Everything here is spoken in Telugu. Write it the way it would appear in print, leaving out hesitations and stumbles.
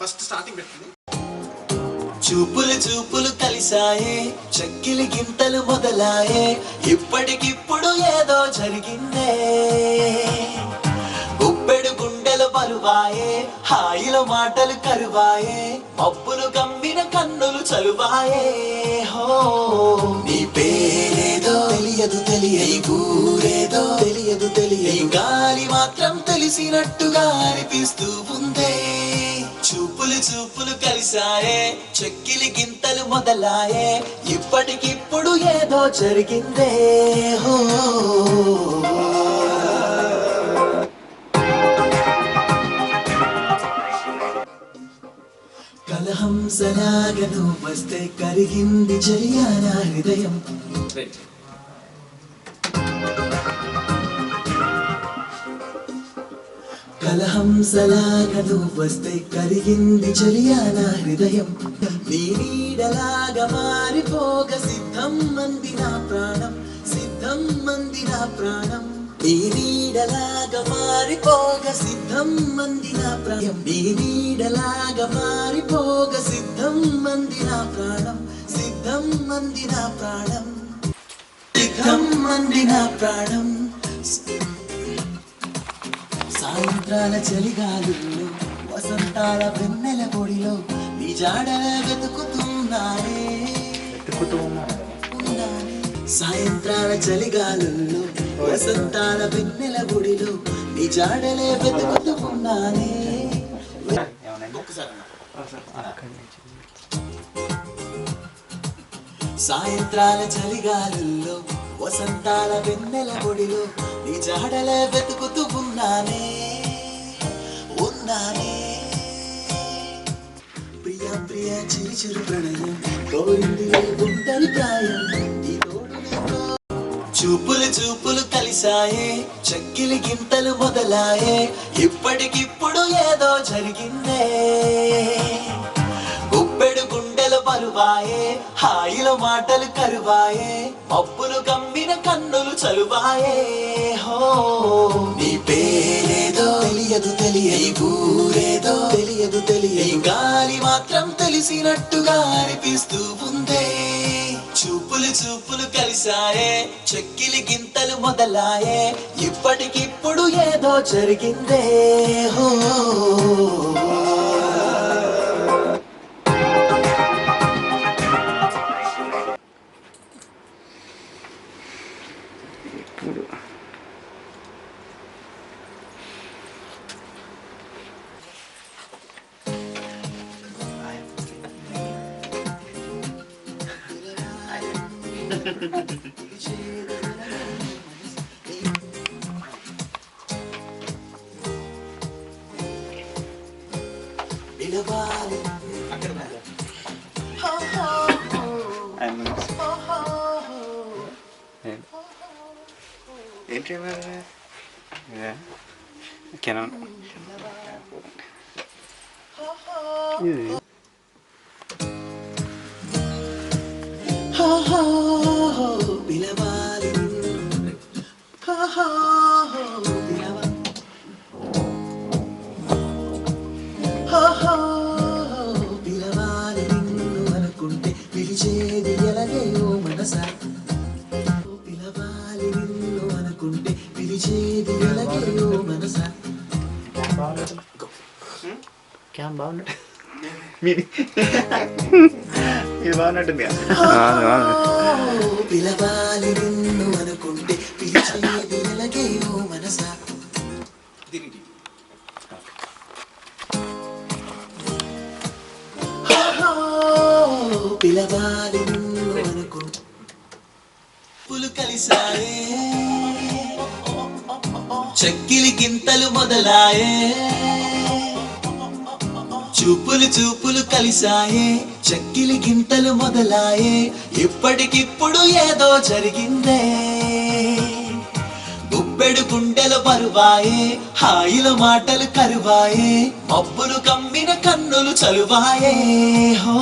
ఫస్ట్ స్టార్టింగ్ పెట్టింది. చూపులు చూపులు కలిసాయే, చక్కిలి గింతలు మొదలాయే, ఇప్పటికిప్పుడు ఏదో జరిగిందే. గుప్పెడు గుండెలు బరువాయే, హాయిలో మాటలు కరువాయే, మబ్బులు గమ్మిన కన్నులు చలువాయే. హో నీ పేరేదో తెలియదు తెలియదు, ఊరేదో తెలియదు తెలియదు, గాలి మాత్రం తెలిసినట్టుగా అనిపిస్తూ ఉందే. చూపులు చూపులు కలిసాయే, చెక్కిలి గింతలు మొదలాయే, ఇప్పటికిప్పుడు ఏదో జరిగిందే. హో కలహంసలాగా నువ్వు వస్తే కరిగింది చెలియాన హృదయం. కలహంసలాగా నువ్వు వస్తే కరిగింది చెలియాన హృదయం. నీ నీడలాగా మారిపోగా సిద్ధం మంది నా ప్రాణం, సిద్ధం మంది నా ప్రాణం. నీ నీడలాగా మారిపోగా సిద్ధం మంది నా ప్రాణం, నీ నీడలాగా మారిపోగా సిద్ధం మంది నా ప్రాణం, సిద్ధం మంది నా ప్రాణం, సిద్ధం మంది నా ప్రాణం. సాయంత్రాల చలిగాలుల్లో, వసంతాల వెన్నెల పొడిలో, నీ జాడల వెతుకుతున్నానే. సాయంత్రాల చలిగాలుల్లో, వసంతాల వెన్నెల పొడిలో, నీ జాడలే వెతుకుతున్నానే. సాయంత్రాల చలిగాలుల్లో, వసంతాల వెన్నెల పొడిలో, నీ జాడలే వెతుకుతూ ఉన్నానే, ఉన్నానే. ప్రియ ప్రియ చిరు చిరు ప్రణయం, కోరింది ఒంటరి ప్రాయం, ఈ తోడు. చూపులు చూపులు కలిసాయే, చక్కిలి గింతలు మొదలాయే, ఇప్పటికిప్పుడు ఏదో జరిగిందే. గుప్పెడు గుండెలు బరువాయే, హాయిలో మాటలు కరువాయే, మబ్బులు గమ్మిన కన్నులు చలువాయే. హో నీ పేరేదో తెలియదు తెలియదు, ఊరేదో తెలియదు తెలియదు, గాలి మాత్రం తెలిసినట్టుగా అనిపిస్తూ ఉందే. చూపులు చూపులు కలిసాయే, చెక్కిలి గింతలు మొదలాయే, ఇప్పటికిప్పుడు ఏదో జరిగిందే. హో ఏంటి కెనాన్ పిలవాలి పిలవాలి నిన్ను అనుకుంటే పిలిచేది ఎలాగే ఓ మనసా. పిలవాలి నిన్ను అనుకుంటే పిలిచేది ఎలాగే ఓ మనసా. క్యామ్ బాగున్నట్టు ఇది బాగున్నట్టుంది. పిలవాలి నిన్ను అనుకుంటే పిలిచేది ఎలాగే ఓ మనసా. పిలవాలి నిన్ను అనుకుంటే పులు కలిసాయే, చక్కిలి గింతలు మొదలాయే, చూపులు చూపులు కలిసాయే, చక్కిలి గింతలు మొదలాయే, ఇప్పటికిప్పుడు ఏదో జరిగిందే. గుప్పెడు గుండెలు బరువాయే, హాయిలో మాటలు కరువాయే, మబ్బులు కమ్మిన కన్నులు చలువాయే. హో